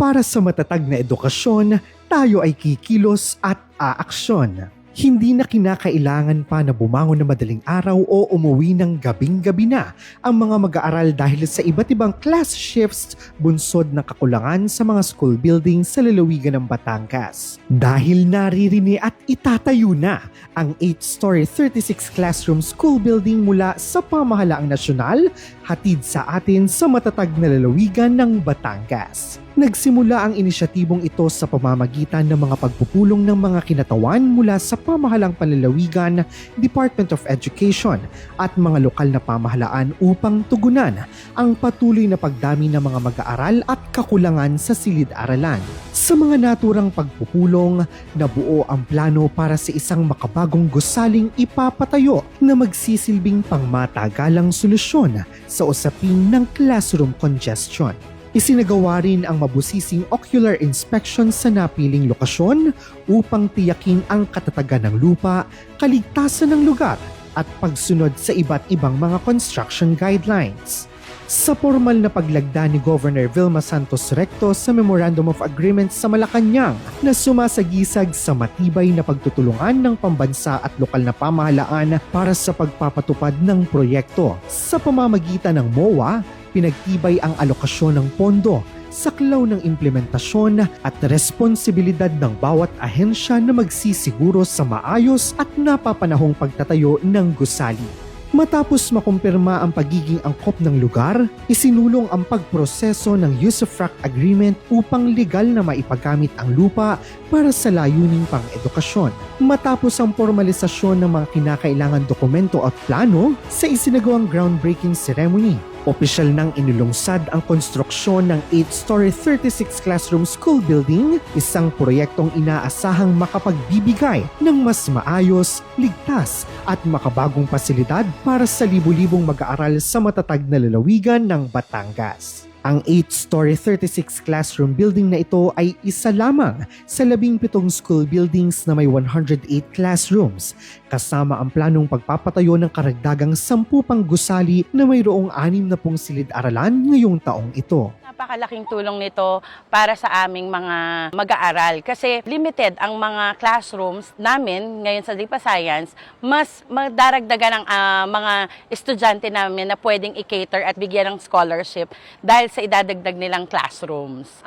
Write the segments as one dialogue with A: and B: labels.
A: Para sa matatag na edukasyon, tayo ay kikilos at aaksyon. Hindi na kinakailangan pa na bumangon na madaling araw o umuwi ng gabing-gabi na ang mga mag-aaral dahil sa iba't ibang class shifts bunsod ng kakulangan sa mga school buildings sa lalawigan ng Batangas. Dahil naririni at itatayo na ang 8-story 36 classroom school building mula sa pamahalaang nasyonal, hatid sa atin sa matatag na lalawigan ng Batangas. Nagsimula ang inisyatibong ito sa pamamagitan ng mga pagpupulong ng mga kinatawan mula sa pamahalang panlalawigan, Department of Education at mga lokal na pamahalaan upang tugunan ang patuloy na pagdami ng mga mag-aaral at kakulangan sa silid-aralan. Sa mga naturang pagpupulong, nabuo ang plano para sa isang makabagong gusaling ipapatayo na magsisilbing pangmatagalang solusyon sa usapin ng classroom congestion. Isinagawa rin ang mabusising ocular inspection sa napiling lokasyon upang tiyakin ang katatagan ng lupa, kaligtasan ng lugar at pagsunod sa iba't ibang mga construction guidelines. Sa formal na paglagda ni Governor Vilma Santos Recto sa Memorandum of Agreement sa Malacanang na sumasagisag sa matibay na pagtutulungan ng pambansa at lokal na pamahalaan para sa pagpapatupad ng proyekto. Sa pamamagitan ng MOA, pinagtibay ang alokasyon ng pondo, saklaw ng implementasyon at responsibilidad ng bawat ahensya na magsisiguro sa maayos at napapanahong pagtatayo ng gusali. Matapos makumpirma ang pagiging angkop ng lugar, isinulong ang pagproseso ng Usufruct Agreement upang legal na maipagamit ang lupa para sa layuning pang-edukasyon. Matapos ang formalisasyon ng mga kinakailangan dokumento at plano sa isinagawang groundbreaking ceremony, opisyal nang inilungsad ang konstruksyon ng 8-story 36 classroom school building, isang proyektong inaasahang makapagbibigay ng mas maayos, ligtas at makabagong pasilidad para sa libu-libong mag-aaral sa matatag na lalawigan ng Batangas. Ang 8-story 36 classroom building na ito ay isa lamang sa 17 school buildings na may 108 classrooms, kasama ang planong pagpapatayo ng karagdagang 10 pang gusali na mayroong 60 silid-aralan ngayong taong ito.
B: Napakalaking tulong nito para sa aming mga mag-aaral kasi limited ang mga classrooms namin ngayon sa Lipa Science, mas madaragdagan ang mga estudyante namin na pwedeng i-cater at bigyan ng scholarship dahil sa idadagdag nilang classrooms.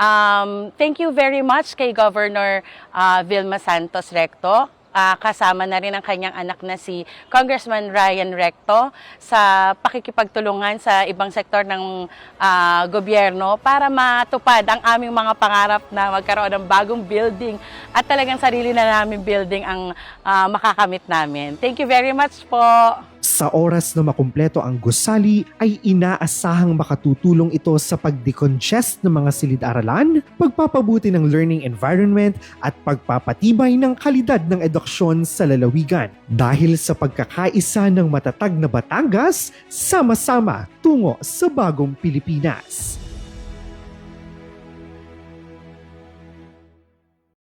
B: Thank you very much kay Governor Vilma Santos Recto. Kasama na rin ang kanyang anak na si Congressman Ryan Recto sa pakikipagtulungan sa ibang sektor ng gobyerno para matupad ang aming mga pangarap na magkaroon ng bagong building at talagang sarili na namin building ang makakamit namin. Thank you very much po.
A: Sa oras na makumpleto ang gusali ay inaasahang makatutulong ito sa pag-decongest ng mga silid-aralan, pagpapabuti ng learning environment at pagpapatibay ng kalidad ng edukasyon sa lalawigan. Dahil sa pagkakaisa ng matatag na Batangas, sama-sama tungo sa bagong Pilipinas.